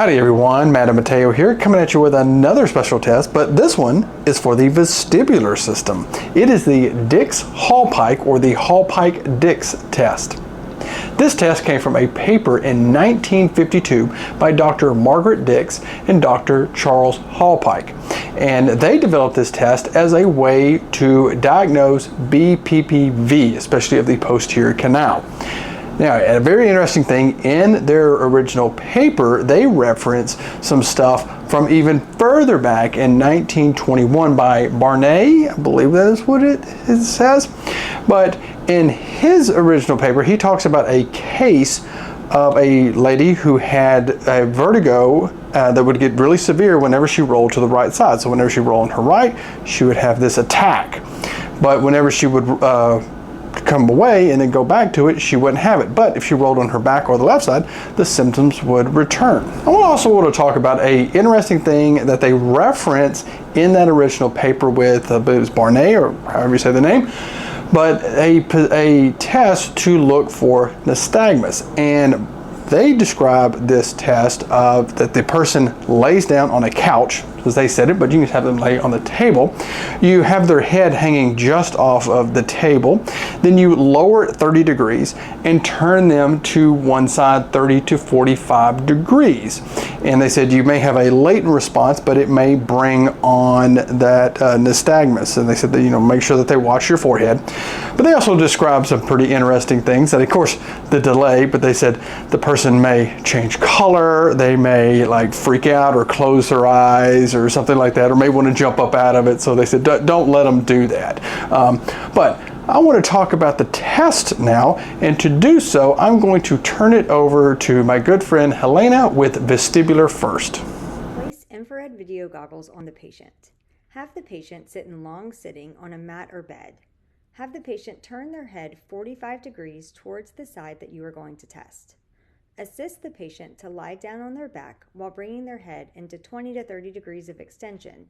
Howdy everyone, Madam Mateo here, coming at you with another special test, but this one is for the vestibular system. It is the Dix-Hallpike or the Hallpike-Dix test. This test came from a paper in 1952 by Dr. Margaret Dix and Dr. Charles Hallpike. And they developed this test as a way to diagnose BPPV, especially of the posterior canal. Now, a very interesting thing, in their original paper, they reference some stuff from even further back in 1921 by Barany, I believe that is what it says. But in his original paper, he talks about a case of a lady who had a vertigo that would get really severe whenever she rolled to the right side. So whenever she rolled on her right, she would have this attack. But whenever she would come away and then go back to it, she wouldn't have it. But if she rolled on her back or the left side, the symptoms would return. I also want to talk about a interesting thing that they reference in that original paper with it was Barany, or however you say the name, but a test to look for nystagmus. And they describe this test of that the person lays down on a couch, as they said it, but you can have them lay on the table. You have their head hanging just off of the table. Then you lower it 30 degrees and turn them to one side 30 to 45 degrees. And they said you may have a latent response, but it may bring on that nystagmus. And they said that, make sure that they wash your forehead. But they also described some pretty interesting things that, of course, the delay, but they said the person may change color, they may like freak out or close their eyes or something like that, or may want to jump up out of it. So they said don't let them do that. But I want to talk about the test now, and to do so I'm going to turn it over to my good friend Helena with Vestibular First. Place infrared video goggles on the patient. Have the patient sit in long sitting on a mat or bed. Have the patient turn their head 45 degrees towards the side that you are going to test. Assist the patient to lie down on their back while bringing their head into 20 to 30 degrees of extension,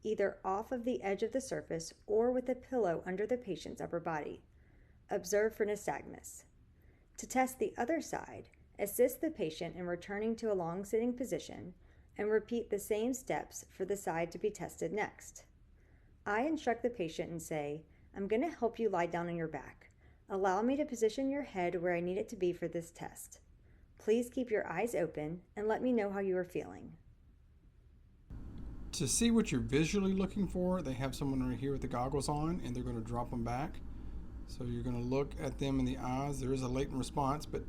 either off of the edge of the surface or with a pillow under the patient's upper body. Observe for nystagmus. To test the other side, assist the patient in returning to a long sitting position and repeat the same steps for the side to be tested next. I instruct the patient and say, I'm going to help you lie down on your back. Allow me to position your head where I need it to be for this test. Please keep your eyes open and let me know how you are feeling. To see what you're visually looking for, they have someone right here with the goggles on, and they're going to drop them back. So you're going to look at them in the eyes. There is a latent response, but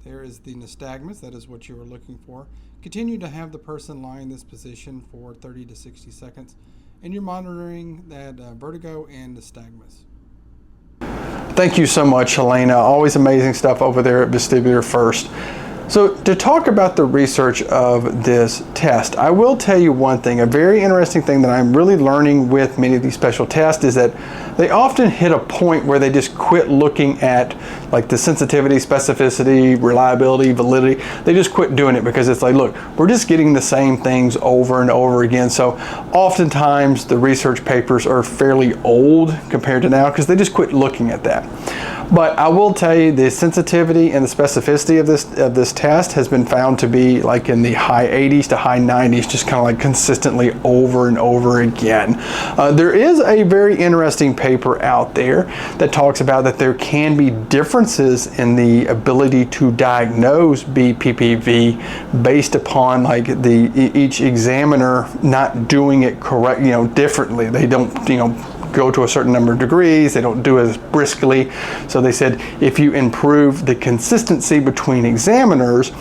there is the nystagmus. That is what you are looking for. Continue to have the person lie in this position for 30 to 60 seconds, and you're monitoring that vertigo and nystagmus. Thank you so much, Helena. Always amazing stuff over there at Vestibular First. So to talk about the research of this test, I will tell you one thing. A very interesting thing that I'm really learning with many of these special tests is that they often hit a point where they just quit looking at like the sensitivity, specificity, reliability, validity. They just quit doing it because it's like, look, we're just getting the same things over and over again. So oftentimes the research papers are fairly old compared to now because they just quit looking at that. But I will tell you the sensitivity and the specificity of this test has been found to be like in the high 80s to high 90s, just kind of like consistently over and over again. There is a very interesting paper out there that talks about that there can be differences in the ability to diagnose BPPV based upon like each examiner not doing it correct, differently. They don't, go to a certain number of degrees, they don't do it as briskly. So they said if you improve the consistency between examiners,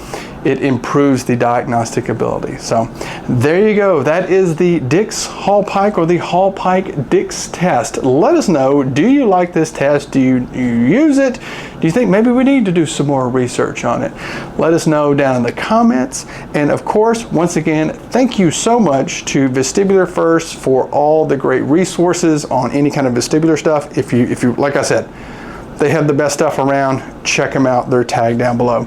it improves the diagnostic ability. So there you go. That is the Dix-Hallpike or the Hallpike-Dix test. Let us know, do you like this test? Do you use it? Do you think maybe we need to do some more research on it? Let us know down in the comments. And of course, once again, thank you so much to Vestibular First for all the great resources on any kind of vestibular stuff. If you, like I said, they have the best stuff around. Check them out. They're tagged down below.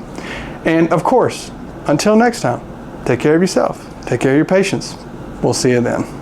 And of course, until next time, take care of yourself, take care of your patients. We'll see you then.